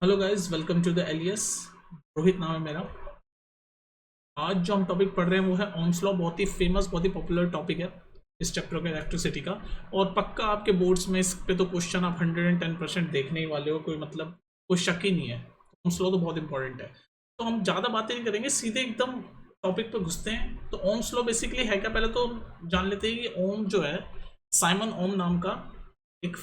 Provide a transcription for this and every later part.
Hello guys, welcome to the Alias. Rohit नाम है मेरा। आज जो हम टॉपिक पढ़ रहे हैं वो है ओम्स लॉ। बहुत ही फेमस, बहुत ही पॉपुलर टॉपिक है इस चैप्टर का, इलेक्ट्रिसिटी का। और पक्का आपके बोर्ड्स में इस पे तो क्वेश्चन आप 110% देखने ही वाले हो। कोई मतलब कोई शक ही नहीं है। ओम्स लॉ तो बहुत इंपॉर्टेंट है। तो हम ज़्यादा बातें नहीं करेंगे, सीधे एकदम टॉपिक पे घुसते हैं। तो ओम्स लॉ बेसिकली है क्या, पहले तो जान लेते हैं कि ओम जो है, साइमन ओम नाम का एक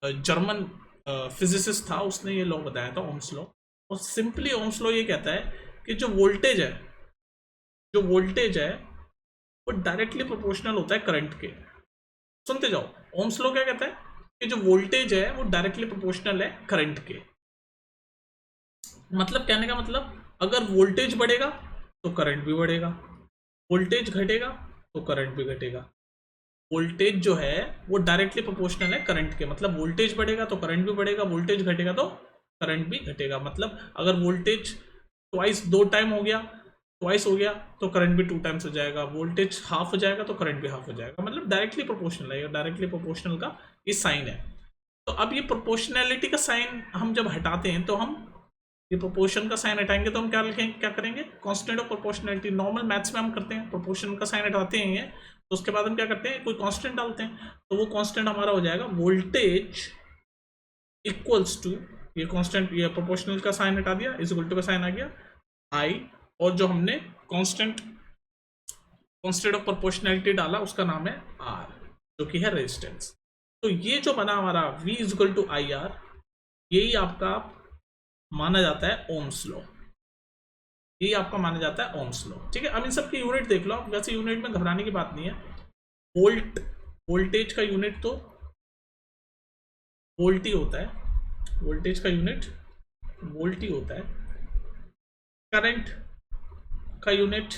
जर्मन फिजिसिस्ट था। उसने ये लॉ बताया था, ओम्स लॉ। और सिंपली ओम्स लॉ ये कहता है कि जो वोल्टेज है वो डायरेक्टली प्रोपोर्शनल होता है करंट के। सुनते जाओ, ओम्स लॉ क्या कहता है कि जो वोल्टेज है वो डायरेक्टली प्रोपोर्शनल है करंट के। मतलब कहने का मतलब, अगर वोल्टेज बढ़ेगा तो करंट भी बढ़ेगा, वोल्टेज घटेगा तो करंट भी घटेगा। वोल्टेज जो है वो डायरेक्टली प्रोपोर्शनल है करंट के। मतलब वोल्टेज बढ़ेगा तो करंट भी बढ़ेगा, वोल्टेज घटेगा तो करंट भी घटेगा। मतलब अगर वोल्टेज ट्वाइस 2 टाइम हो गया, ट्वाइस हो गया तो करंट भी 2 टाइम्स हो जाएगा। वोल्टेज हाफ हो जाएगा तो करंट भी हाफ हो जाएगा। मतलब डायरेक्टली प्रोपोर्शनल है। डायरेक्टली प्रोपोर्शनल का ये साइन है। तो अब ये प्रोपोर्शनैलिटी का साइन हम जब हटाते हैं तो हम ये प्रोपोर्शन का साइन हटाएंगे तो हम क्या लिखेंगे, क्या करेंगे, constant of proportionality. Normal maths में हम करते हैं, प्रोपोर्शन का साइन हटाते हैं तो उसके बाद हम क्या करते हैं, कोई कांस्टेंट डालते हैं। तो वो कांस्टेंट हमारा हो जाएगा वोल्टेज इक्वल्स टू, ये कांस्टेंट, ये प्रोपोर्शनल का साइन हटा दिया, इज इक्वल टू का साइन आ गया आई। और जो हमने कांस्टेंट कांस्टेंट ऑफ प्रोपोर्शनैलिटी डाला उसका नाम है आर, जो कि है रेजिस्टेंस। तो ये जो बना हमारा V is equal to I R, यही आपका माना जाता है ओम्स लॉ। यही आपका माना जाता है ओम्स लॉ। ठीक है, अब इन सब की यूनिट देख लो आप। वैसे यूनिट में घबराने की बात नहीं है। वोल्ट, वोल्टेज का यूनिट तो वोल्ट ही होता है। वोल्टेज का यूनिट वोल्ट ही होता है। करंट का यूनिट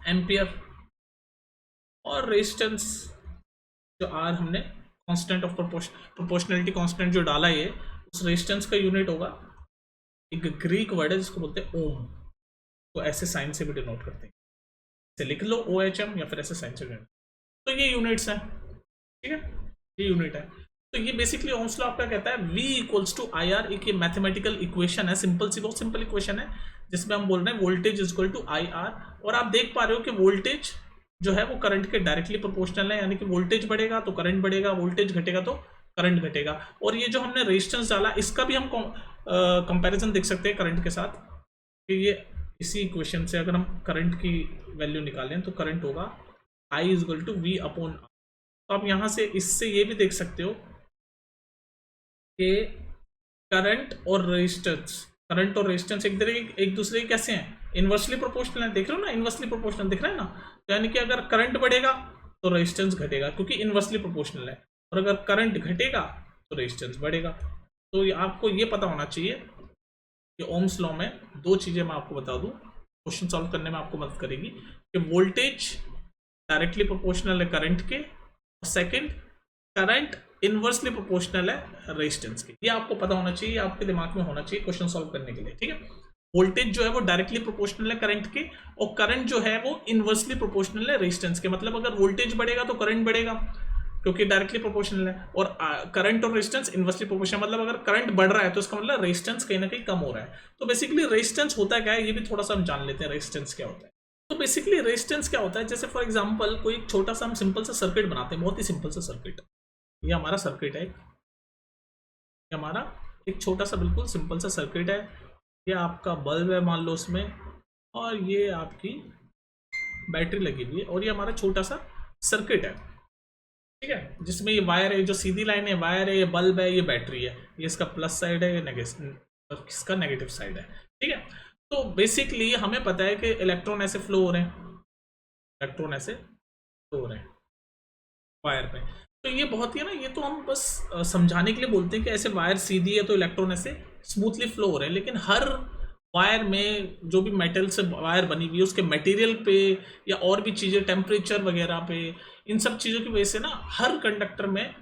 एम्पियर। और रेजिस्टेंस जो आर हमने कांस्टेंट ऑफ प्रोपोर्शनैलिटी कांस्टेंट जो डाला है, उस रेजिस्टेंस का यूनिट होगा एक ग्रीक वर्ड है जिसको बोलते हैं ओम। तो ऐसे साइन से भी डिनोट करते हैं, इसे लिख लो OHM, या फिर ऐसे साइन से डिनोट। तो ये यूनिट्स हैं। ठीक है, ये यूनिट है। तो ये बेसिकली ओम्स लॉ आपका कहता है V equals to I R. एक ये मैथमेटिकल इक्वेशन है, सिंपल सी, बहुत सिंपल इक्वेशन है, जिसमें हम बोल रहे हैं voltage is equal to I R. और आप देख पा रहे हो कि वोल्टेज जो है वो करंट के डायरेक्टली प्रोपोर्शनल है। यानी कि वोल्टेज बढ़ेगा तो करंट बढ़ेगा, वोल्टेज घटेगा तो करंट घटेगा। और ये जो हमने रेजिस्टेंस डाला, इसका भी हम कंपैरिजन देख सकते हैं करंट के साथ। कि ये इसी इक्वेशन से अगर हम करंट की वैल्यू निकालें तो करंट होगा I is equal to V upon. तो आप यहां से इससे ये भी देख सकते हो कि करंट और रेजिस्टेंस एक दूसरे के कैसे हैं, इनवर्सली प्रोपोर्शनल है। देख रहे हो ना, इनवर्सली प्रोपोर्शनल दिख रहा है ना। तो यानी कि अगर करंट बढ़ेगा तो रेजिस्टेंस घटेगा, क्योंकि इनवर्सली प्रोपोर्शनल है। और अगर करंट घटेगा तो रेजिस्टेंस बढ़ेगा। तो आपको ये पता होना चाहिए कि ओम्स लॉ में दो चीजें मैं आपको बता दूं, क्वेश्चन सॉल्व करने में आपको मदद करेगी, कि वोल्टेज डायरेक्टली प्रोपोर्शनल है करंट के, और सेकंड, करंट इनवर्सली प्रोपोर्शनल है रेजिस्टेंस के। ये आपको पता होना चाहिए, आपके दिमाग में होना चाहिए क्वेश्चन सॉल्व करने के लिए। ठीक है, वोल्टेज जो है वो डायरेक्टली प्रोपोर्शनल है करंट के, और करंट जो है वो इनवर्सली प्रोपोर्शनल है रेजिस्टेंस के। मतलब अगर वोल्टेज बढ़ेगा तो करंट बढ़ेगा, क्योंकि डायरेक्टली प्रोपोर्शनल है। और करंट और रेजिस्टेंस इनवर्सली प्रोपोर्शनल, मतलब अगर करंट बढ़ रहा है तो इसका मतलब रेजिस्टेंस कहीं ना कहीं कम हो रहा है। तो बेसिकली रेजिस्टेंस होता क्या है, ये भी थोड़ा सा हम जान लेते हैं, रेजिस्टेंस क्या होता है। तो बेसिकली रेजिस्टेंस क्या होता है, जैसे फॉर एग्जांपल कोई एक छोटा सा हम सिंपल सा सर्किट बनाते हैं, बहुत ही सिंपल सा सर्किट। ये हमारा सर्किट है, ये हमारा एक छोटा सा बिल्कुल सिंपल सा सर्किट है। ये आपका बल्ब है मान लो उसमें, और ये आपकी बैटरी लगी हुई है, और ये हमारा छोटा सा सर्किट है। ठीक है, जिसमें ये वायर है, जो सीधी लाइन है वायर है, ये बल्ब है, ये बैटरी है, ये इसका प्लस साइड है, ये नेगेटिव, इसका नेगेटिव साइड है। ठीक है, तो बेसिकली हमें पता है कि इलेक्ट्रॉन ऐसे फ्लो हो रहे हैं, इलेक्ट्रॉन ऐसे फ्लो हो रहे हैं वायर पे। तो ये बहुत ही है ना, ये तो हम बस समझाने के लिए बोलते हैं कि ऐसे वायर सीधी है तो इलेक्ट्रॉन ऐसे स्मूथली फ्लो हो रहे हैं। लेकिन हर वायर में, जो भी मेटल से वायर बनी हुई है, उसके मटेरियल पे या और भी चीज़ें, टेम्परेचर वगैरह पे, इन सब चीज़ों की वजह से ना हर कंडक्टर में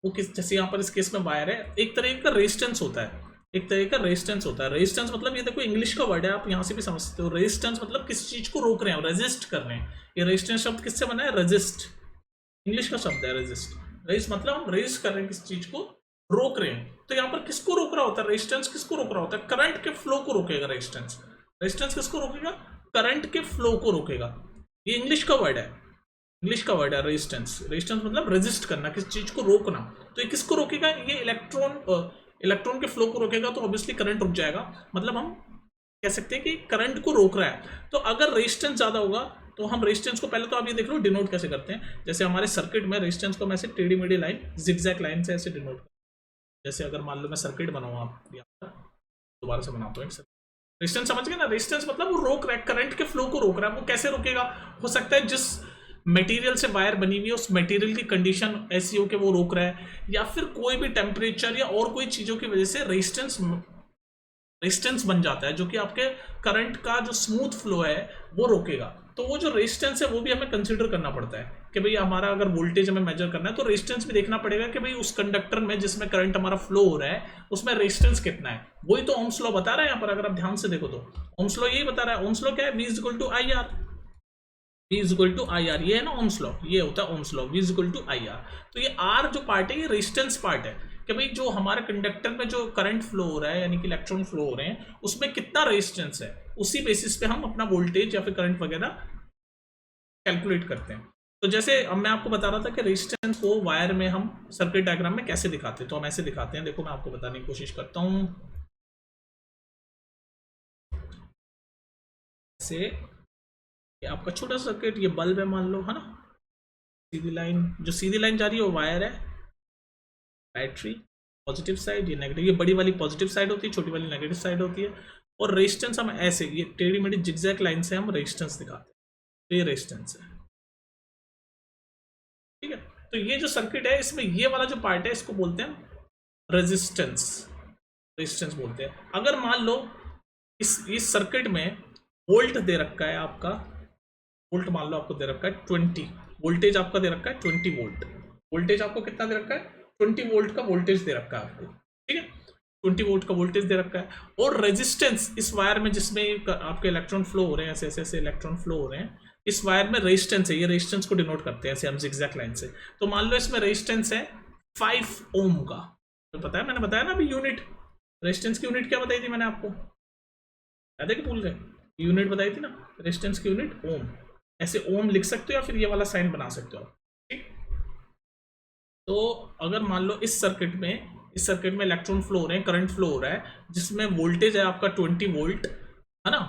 वो किस, जैसे यहाँ पर इस केस में वायर है, एक तरह का रेजिस्टेंस होता है। एक तरह का रेजिस्टेंस होता है। रेजिस्टेंस मतलब ये देखो इंग्लिश का वर्ड है, आप यहाँ से भी समझ सकते हो। रेजिस्टेंस मतलब किस चीज को रोक रहे हैं, रेजिस्ट कर रहे हैं। ये रेजिस्टेंस शब्द किससे बना है, रेजिस्ट, इंग्लिश का शब्द है रेजिस्ट। रेजिस्ट मतलब हम रेजिस्ट कर रहे हैं किस चीज को, रोक रहे हैं। तो यहाँ पर किसको रोक रहा होता है? रेजिस्टेंस किसको रोक रहा होता है? करंट के फ्लो को रोकेगा रेजिस्टेंस। रेजिस्टेंस किसको रोकेगा? करंट के फ्लो को रोकेगा। ये इंग्लिश का वर्ड है, इंग्लिश का वर्ड है रेजिस्टेंस। रेजिस्टेंस मतलब रेजिस्ट करना, किसी चीज को रोकना। तो ये किसको रोकेगा? ये इलेक्ट्रॉन के फ्लो को रोकेगा, तो ऑब्वियसली करंट रुक जाएगा। मतलब हम कह सकते हैं कि करंट को रोक रहा है। तो अगर रेजिस्टेंस ज्यादा होगा तो हम रेजिस्टेंस को, पहले तो आप ये देख लो डिनोट कैसे करते हैं। जैसे हमारे सर्किट में रेजिस्टेंस को मैं ऐसे टेढ़ी मेढ़ी लाइन, जिगजैग लाइन से ऐसे डिनोट करता हूं। जैसे अगर मान लो मैं सर्किट बनाऊँ, आप दोबारा से बनाता हूँ। रेजिस्टेंस समझ गए ना? रेजिस्टेंस मतलब वो रोक रहा है, करंट के फ्लो को रोक रहा है। वो कैसे रोकेगा? हो सकता है जिस मटेरियल से वायर बनी हुई है उस मटेरियल की कंडीशन ऐसी हो कि वो रोक रहा है, या फिर कोई भी टेम्परेचर या और कोई चीजों की वजह से रेजिस्टेंस बन जाता है, जो कि आपके करंट का जो स्मूथ फ्लो है वो रोकेगा। तो वो जो रेजिस्टेंस है वो भी हमें कंसीडर करना पड़ता है कि भाई हमारा अगर वोल्टेज हमें मेजर करना है तो रेजिस्टेंस भी देखना पड़ेगा कि भाई उस कंडक्टर में जिसमें करंट हमारा फ्लो हो रहा है उसमें रेजिस्टेंस कितना है। वही तो ओम्स लॉ बता रहा है यहाँ पर, अगर आप ध्यान से देखो तो ओम्स लॉ यही बता रहा है। ओम्स लॉ क्या है? V is equal to I R. V is equal to I R, ये है ना ओम्स लॉ, ये होता है Ohm's law, V is equal to I R. तो ये R जो पार्ट है ये रेजिस्टेंस पार्ट है कि भाई जो हमारे कंडक्टर में जो करंट फ्लो हो रहा है यानी कि इलेक्ट्रॉन फ्लो हो रहे हैं उसमें कितना रेजिस्टेंस है, उसी बेसिस पे हम अपना वोल्टेज या फिर करंट वगैरह कैलकुलेट करते हैं। तो जैसे अब मैं आपको बता रहा था कि रेजिस्टेंस को वायर में हम सर्किट डायग्राम में कैसे दिखाते हैं, तो हम ऐसे दिखाते हैं। देखो मैं आपको बताने की कोशिश करता हूं। से ये आपका छोटा सर्किट, ये बल्ब है मान लो, है ना। सीधी लाइन, जो सीधी लाइन जा रही है वो वायर है, बैटरी पॉजिटिव साइड, ये नेगेटिव, ये बड़ी वाली पॉजिटिव साइड होती है, छोटी वाली नेगेटिव साइड होती है। और रेजिस्टेंस हम ऐसे ये टेढ़ी मेढ़ी जिगजैग लाइन से हम रेजिस्टेंस दिखाते हैं। तो ये रेजिस्टेंस है, ठीक है। तो ये जो सर्किट है इसमें ये वाला जो पार्ट है इसको बोलते हैं रेजिस्टेंस, रेजिस्टेंस बोलते हैं। अगर मान लो इस सर्किट में वोल्ट दे रखा है आपका, वोल्ट मान लो आपको दे रखा है 20, वोल्टेज आपका दे रखा है 20 वोल्ट। वोल्टेज आपको कितना दे रखा है? 20 वोल्ट का वोल्टेज दे रखा है आपको, ठीक है। 20 वोल्ट का वोल्टेज दे रखा है। और रेजिस्टेंस इस वायर में जिसमें आपके इलेक्ट्रॉन फ्लो हो रहे हैं, ऐसे ऐसे इलेक्ट्रॉन फ्लो हो रहे हैं, इस वायर में रेजिस्टेंस है। ये रेजिस्टेंस को डिनोट करते हैं ऐसे हम जिगजैग लाइन से। तो मान लो इसमें रेजिस्टेंस है 5 ओम का। तो पता है, मैंने बताया ना अभी यूनिट, रेजिस्टेंस की यूनिट क्या बताई थी मैंने आपको, याद है कि भूल गए? यूनिट बताई थी ना रेजिस्टेंस की यूनिट, ओम। ऐसे ओम लिख सकते हो या फिर ये वाला साइन बना सकते हो, ठीक। तो अगर मान लो इस सर्किट में इलेक्ट्रॉन फ्लो हो रहे हैं, करंट फ्लो हो रहा है, जिसमें वोल्टेज है आपका 20 वोल्ट, है ना,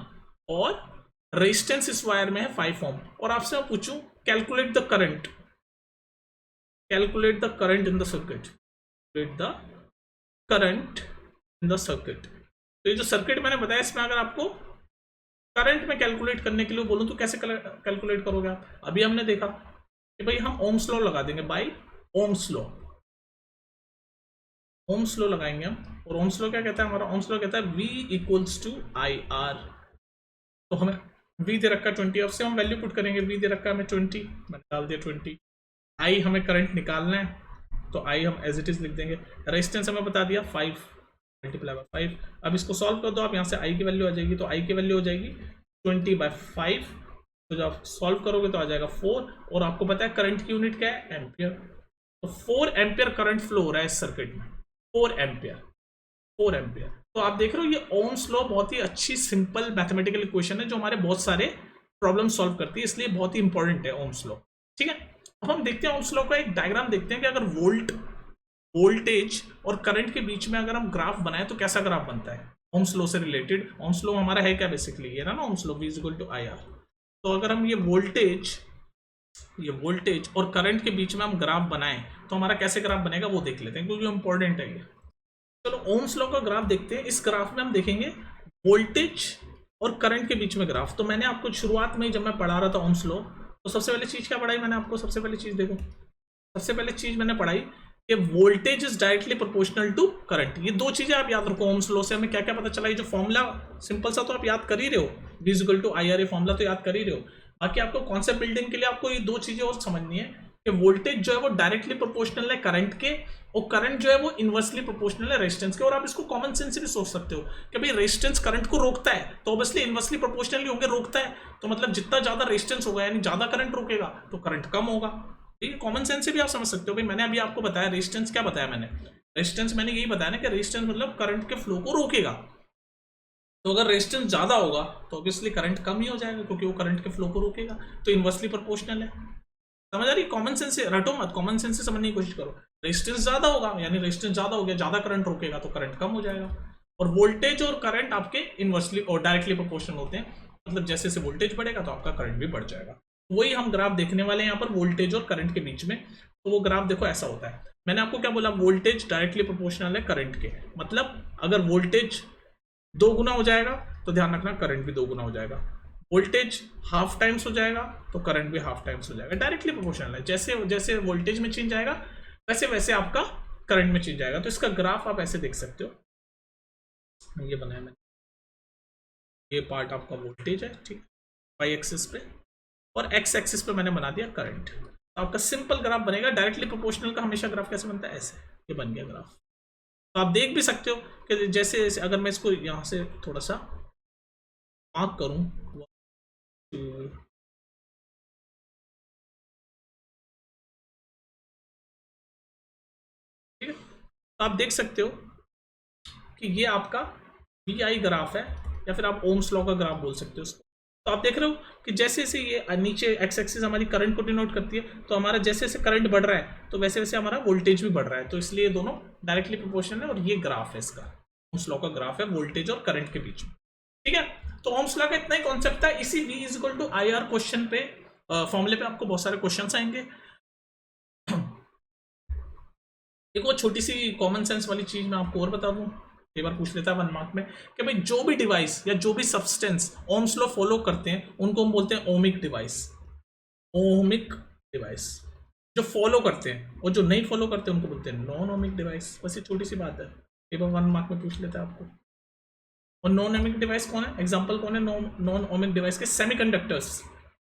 और रेजिस्टेंस इस वायर में है 5 ओम। और आपसे मैं पूछूं calculate the current, calculate the current in the circuit, calculate the current in the circuit. तो ये जो सर्किट मैंने बताया इसमें अगर आपको करंट में कैलकुलेट करने के लिए बोलूं तो कैसे कैलकुलेट करोगे आप? अभी हमने देखा कि भाई हम ओम्स लॉ लगा देंगे, by Ohm's law, Ohm's law लगाएंगे हम। और ओम्स लॉ क्या कहता है हमारा? ओम्स लॉ कहता है V equals to I R. तो हमें V दे रखा है 20, अब से हम वैल्यू पुट करेंगे। V दे रखा है हमें 20, मैंने डाल दिया 20। I हमें करंट निकालना है तो I हम एज इट इज लिख देंगे। रेजिस्टेंस हमें बता दिया 5 मल्टीप्लाई बाय 5। अब इसको सॉल्व कर दो आप, यहाँ से I की वैल्यू आ जाएगी, तो I की वैल्यू हो जाएगी 20/5। तो जब आप सॉल्व करोगे तो आ जाएगा 4। और आपको पता है करंट की यूनिट क्या है? एम्पियर। तो 4 एम्पियर करंट फ्लो हो रहा है इस सर्किट में, 4 एम्पियर, 4 एम्पियर। तो आप देख रहे हो ये ओम्स लॉ बहुत ही अच्छी सिंपल मैथमेटिकल इक्वेशन है जो हमारे बहुत सारे प्रॉब्लम सॉल्व करती है, इसलिए बहुत ही इंपॉर्टेंट है ओम्स लॉ, ठीक है। अब हम देखते हैं ओम्स लॉ का एक डायग्राम देखते हैं कि अगर वोल्टेज और करंट के बीच में अगर हम ग्राफ बनाए तो कैसा ग्राफ बनता है ओम्स लॉ से रिलेटेड। ओम्स लॉ हमारा है क्या बेसिकली? ये ना Ohm's law, V is equal to I R. तो अगर हम ये वोल्टेज और करंट के बीच में हम ग्राफ बनाएं तो हमारा कैसे ग्राफ बनेगा वो देख लेते हैं, क्योंकि इंपॉर्टेंट है ये। चलो ओम्स लॉ का ग्राफ देखते हैं। इस ग्राफ में हम देखेंगे वोल्टेज और करंट के बीच में ग्राफ। तो मैंने आपको शुरुआत में जब मैं पढ़ा रहा था ओम्स लॉ, तो सबसे पहले चीज क्या पढ़ाई मैंने आपको? सबसे पहले चीज देखो, सबसे पहले चीज मैंने पढ़ाई कि voltage is directly proportional to current. ये दो चीजें आप याद रखो। ओम्स लॉ से हमें क्या क्या पता चला? ये जो फॉर्मूला सिंपल सा तो आप याद कर ही रहे हो, V is equal to I R, ये फॉर्मूला तो याद कर ही रहे हो। बाकी आपको कॉन्सेप्ट बिल्डिंग के लिए आपको ये दो चीजें और समझनी है कि वोल्टेज जो है वो डायरेक्टली प्रोपोर्शनल है करंट के, और करंट जो है वो इनवर्सली प्रोपोर्शनल है रेजिस्टेंस के। और आप इसको कॉमन सेंस से भी सोच सकते हो कि भाई रेजिस्टेंस करंट को रोकता है तो ऑब्वियसली इनवर्सली प्रोपोर्शनली होंगे, रोकता है तो मतलब जितना ज्यादा रेजिस्टेंस होगा यानी ज्यादा करंट रोकेगा तो करंट कम होगा। ठीक है, कॉमन सेंस से भी आप समझ सकते हो। भाई मैंने अभी आपको बताया रेजिस्टेंस, क्या बताया मैंने? रेजिस्टेंस मैंने यही बताया ना कि रेजिस्टेंस मतलब करंट के फ्लो को रोकेगा। तो अगर रेजिस्टेंस ज्यादा होगा तो ऑब्वियसली करंट कम ही हो जाएगा, क्योंकि वो करंट के फ्लो को रोकेगा। तो इनवर्सली प्रोपोर्शनल है। समझ आ रही? कॉमन सेंस से रटो मत, कॉमन सेंस से समझने की कोशिश करो। रेजिस्टेंस ज्यादा होगा यानी रेजिस्टेंस ज्यादा हो गया, ज्यादा करंट रोकेगा तो करंट कम हो जाएगा। और वोल्टेज और करंट आपके इनवर्सली और डायरेक्टली प्रोपोर्शनल होते हैं, मतलब जैसे जैसे वोल्टेज बढ़ेगा तो आपका करंट भी बढ़ जाएगा। वही हम ग्राफ देखने वाले हैं यहाँ पर वोल्टेज और करंट के बीच में। तो वो ग्राफ देखो ऐसा होता है। मैंने आपको क्या बोला, वोल्टेज डायरेक्टली प्रोपोर्शनल है करंट के, मतलब अगर वोल्टेज 2 गुना हो जाएगा तो ध्यान रखना करंट भी 2 गुना हो जाएगा। वोल्टेज हाफ टाइम्स हो जाएगा तो करंट भी हाफ टाइम्स हो जाएगा। डायरेक्टली प्रोपोर्शनल है, जैसे जैसे वोल्टेज में चेंज आएगा वैसे वैसे आपका करंट में चेंज आएगा। तो इसका ग्राफ आप ऐसे देख सकते हो, ये बनाया मैंने, ये पार्ट आपका वोल्टेज है, ठीक, वाई एक्सिस पे, और एक्स एक्सिस पे मैंने बना दिया करंट। तो आपका सिंपल ग्राफ बनेगा। डायरेक्टली प्रोपोर्शनल का हमेशा ग्राफ कैसे बनता है, ऐसे, ये बन गया ग्राफ। तो आप देख भी सकते हो कि जैसे अगर मैं इसको यहां से थोड़ा सा मार्क करूं, ठीक है, तो आप देख सकते हो कि ये आपका VI ग्राफ है, या फिर आप ओम्स लॉ का ग्राफ बोल सकते हो उसको। तो आप देख रहे हो कि जैसे जैसे ये नीचे एक्स एक्सिस हमारी करंट को डिनोट करती है, तो हमारा जैसे जैसे करंट बढ़ रहा है तो वैसे वैसे हमारा वोल्टेज भी बढ़ रहा है। तो इसलिए दोनों डायरेक्टली प्रोपोर्शनल है। और ये ग्राफ है इसका, ओम्स लॉ का ग्राफ है वोल्टेज और करंट के बीच में, ठीक है। तो ओम्स लॉ का इतना ही कॉन्सेप्ट था। इसी V = IR क्वेश्चन पे, फॉर्मूले पे आपको बहुत सारे क्वेश्चन आएंगे। एक वो छोटी सी कॉमन सेंस वाली चीज मैं आपको और बता दूं, कई बार पूछ लेता है 1 मार्क में, कि भाई जो भी डिवाइस या जो भी सब्सटेंस ओम्स लॉ फॉलो करते हैं उनको हम बोलते हैं ओमिक डिवाइस। ओमिक डिवाइस जो फॉलो करते हैं, और जो नहीं फॉलो करते उनको बोलते हैं नॉन ओमिक डिवाइस। बस ये छोटी सी बात है, कई बार 1 मार्क में पूछ लेता है आपको। और नॉन ओमिक डिवाइस कौन है, एग्जाम्पल कौन है नॉन ओमिक डिवाइस के, सेमीकंडक्टर्स।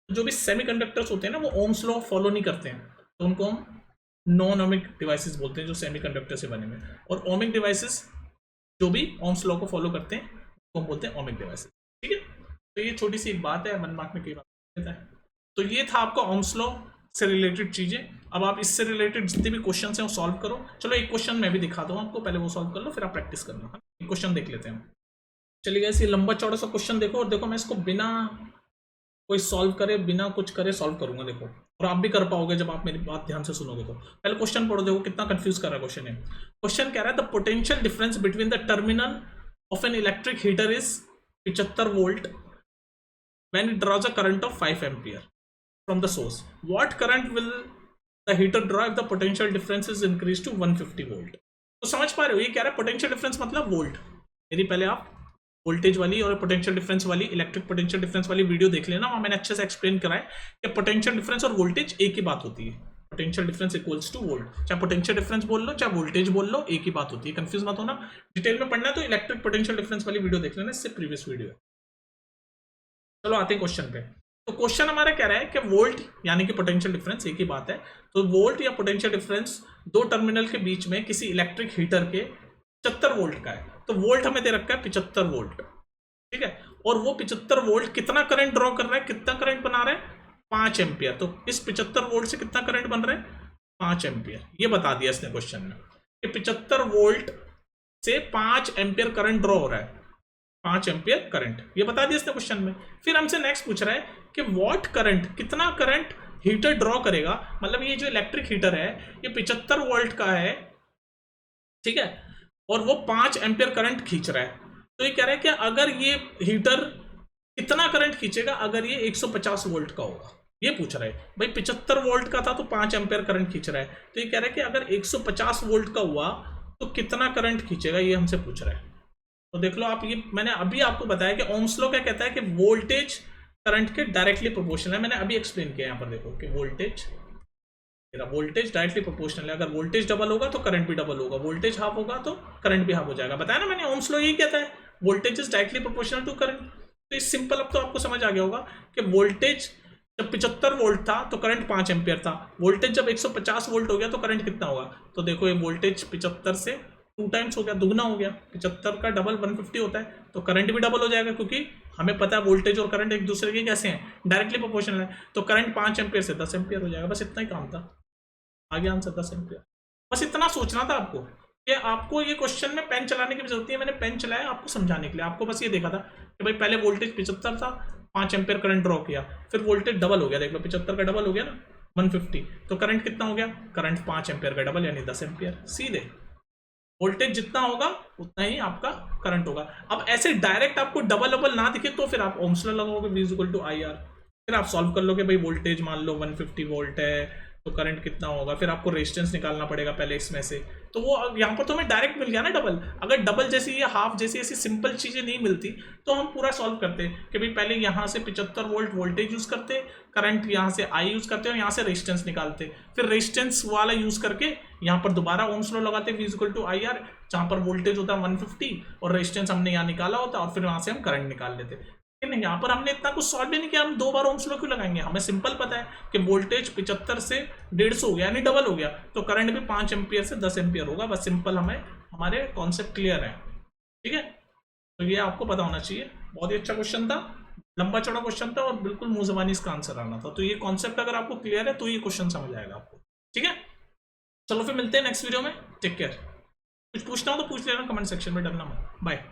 जो भी सेमीकंडक्टर्स होते हैं ना, वो ओम्स लॉ फॉलो नहीं करते हैं, तो उनको हम नॉन ओमिक डिवाइसेस बोलते हैं, जो सेमीकंडक्टर से बने हुए। और ओमिक डिवाइसेस जो भी ओम्स लॉ को फॉलो करते हैं वो हम बोलते हैं ओमिक डिवाइसेस, ठीक है। तो ये छोटी सी एक बात है, 1 मार्क में कई बार देता है। तो ये था आपका ओम्स लॉ से रिलेटेड चीजें। अब आप इससे रिलेटेड जितने भी क्वेश्चन हैं वो सॉल्व करो। चलो एक क्वेश्चन मैं भी दिखा दूँ आपको, पहले वो सॉल्व कर लो फिर आप प्रैक्टिस करना। एक क्वेश्चन देख लेते हैं। चलिए गाइस, ये लंबा चौड़ा सा क्वेश्चन देखो, और देखो मैं इसको बिना कोई सॉल्व करे, बिना कुछ करे सॉल्व करूंगा, देखो, और आप भी कर पाओगे जब आप मेरी बात ध्यान से सुनोगे। तो पहले क्वेश्चन पढ़ो, देखो कितना कंफ्यूज कर रहा है क्वेश्चन है। क्वेश्चन कह रहा है the potential difference between the terminal of an electric heater is 75 volt when it draws a current of 5 ampere from the source. What current will the heater draw if the potential difference is increase to 150 volt. तो समझ पा रहे हो, ये कह रहा है potential difference मतलब वोल्ट। यदि पहले आप वोल्टेज वाली और पोटेंशियल डिफरेंस वाली, इलेक्ट्रिक पोटेंशियल डिफरेंस वाली वीडियो देख लेना, वहां मैंने अच्छे से एक्सप्लेन करा है कि पोटेंशियल डिफरेंस और वोल्टेज एक ही बात होती है। Potential difference equals two volt, चाहे पोटेंशियल डिफरेंस बोल लो चाहे वोल्टेज बोल लो, एक ही बात होती है। कंफ्यूज मत होना। डिटेल में पढ़ना है तो इलेक्ट्रिक पोटेंशियल डिफरेंस वाली वीडियो देख लेना, इससे प्रीवियस वीडियो है। चलो आते हैं क्वेश्चन पे। तो क्वेश्चन हमारा कह रहा है कि वोल्ट यानी कि पोटेंशियल डिफरेंस एक ही बात है। तो वोल्ट या पोटेंशियल डिफरेंस दो टर्मिनल के बीच में किसी इलेक्ट्रिक हीटर के 75 वोल्ट का है। तो वोल्ट हमें दे रखा है 75 वोल्ट, ठीक है। और वो 75 वोल्ट कितना करंट ड्रॉ कर रहा है, कितना करंट बना रहा है, 5 एम्पियर। तो इस 75 वोल्ट से कितना करंट बन रहा है, 5 एम्पियर। ये बता दिया इसने क्वेश्चन में कि 75 वोल्ट से 5 एम्पियर करंट ड्रॉ हो रहा है, 5 एम्पियर करंट, ये बता दिया इसने क्वेश्चन में। फिर हमसे नेक्स्ट पूछ रहा है कि व्हाट करंट, कितना करंट हीटर ड्रॉ करेगा। मतलब ये जो इलेक्ट्रिक हीटर है ये 75 वोल्ट का है, ठीक है, और वो 5 एम्पियर करंट खींच रहा है। तो ये कह रहा है कि अगर ये हीटर कितना करंट खींचेगा अगर ये 150 वोल्ट का होगा, ये पूछ रहा है। भाई 75 वोल्ट का था तो 5 एम्पियर करंट खींच रहा है, तो ये कह रहा है कि अगर 150 वोल्ट का हुआ तो कितना करंट खींचेगा, ये हमसे पूछ रहा है। तो देख लो आप, ये मैंने अभी आपको बताया कि ओम्स लॉ क्या कहता है कि वोल्टेज करंट के डायरेक्टली प्रोपोर्शनल है। मैंने अभी एक्सप्लेन किया यहाँ पर, देखो कि वोल्टेज डायरेक्टली प्रोपोर्शनल है। अगर वोल्टेज डबल होगा तो करंट भी डबल होगा, वोल्टेज हाफ होगा तो करंट भी हाफ हो जाएगा। बताया ना मैंने, ओम्स लॉ यही कहता है, voltage is directly proportional to current. तो इस सिंपल, अब तो आपको समझ आ गया होगा कि वोल्टेज जब 75 वोल्ट था तो करंट 5 एम्पियर था, वोल्टेज जब 150 वोल्ट हो गया तो करंट कितना होगा। तो देखो ये वोल्टेज 75 से 2 टाइम्स हो गया, दुगना हो गया। 75 का डबल 150 होता है, तो करंट भी डबल हो जाएगा, क्योंकि हमें पता है वोल्टेज और करंट एक दूसरे के कैसे हैं, डायरेक्टली प्रोपोर्शनल है। तो करंट 5 एम्पियर से 10 एम्पियर हो जाएगा। बस इतना ही काम था, आगे आंसर 10 एम्पियर। बस इतना सोचना था आपको। कि आपको ये क्वेश्चन में पेन चलाने की भी जरूरत है, मैंने पेन चलाया आपको समझाने के लिए, आपको बस ये देखा था कि भाई पहले वोल्टेज 75 था, 5 एम्पियर करंट ड्रॉ किया, फिर वोल्टेज डबल हो गया, देख लो 75 का डबल हो गया ना 150, तो करंट कितना हो गया, करंट 5 एम्पियर का डबल यानी 10 एम्पियर। सीधे वोल्टेज जितना होगा उतना ही आपका करंट होगा। अब ऐसे डायरेक्ट आपको डबल डबल ना दिखे तो फिर आप ओम्स लॉ लगाओगे, V इक्वल टू IR, फिर आप सॉल्व कर लोगे, भाई वोल्टेज मान लो 150 वोल्ट है तो करंट कितना होगा, फिर आपको रेजिस्टेंस निकालना पड़ेगा पहले इसमें से, तो वो यहाँ पर तो हमें डायरेक्ट मिल गया ना डबल। अगर डबल जैसी या हाफ जैसी ऐसी सिंपल चीजें नहीं मिलती तो हम पूरा सॉल्व करते कि भाई पहले यहाँ से 75 वोल्ट वोल्टेज यूज करते, करंट यहाँ से I यूज करते और यहाँ से रेजिस्टेंस निकालते, फिर रेजिस्टेंस वाला यूज करके यहाँ पर दोबारा ओम्स लॉ लगाते V इक्वल टू IR, जहाँ पर वोल्टेज होता है 150 और रेजिस्टेंस हमने यहाँ निकाला होता और फिर वहां से हम करंट निकाल लेते। लेकिन यहाँ पर हमने इतना कुछ सॉल्व भी नहीं किया, हम 2 बार ओम्स लॉ क्यों लगाएंगे, हमें सिंपल पता है कि वोल्टेज 75 से 150 हो गया यानी डबल हो गया, तो करंट भी 5 एम्पियर से 10 एम्पियर होगा, बस सिंपल हमें हमारे कॉन्सेप्ट क्लियर है। ठीक है, तो ये आपको पता होना चाहिए। बहुत ही अच्छा क्वेश्चन था, लंबा चौड़ा क्वेश्चन था और बिल्कुल मुंह जबानी इसका आंसर आना था, तो ये कॉन्सेप्ट अगर आपको क्लियर है तो ये क्वेश्चन समझ आएगा आपको। ठीक है, चलो फिर मिलते हैं नेक्स्ट वीडियो में, टेक केयर। कुछ पूछना हो तो पूछ लेना कमेंट सेक्शन में, डरना मत। बाय।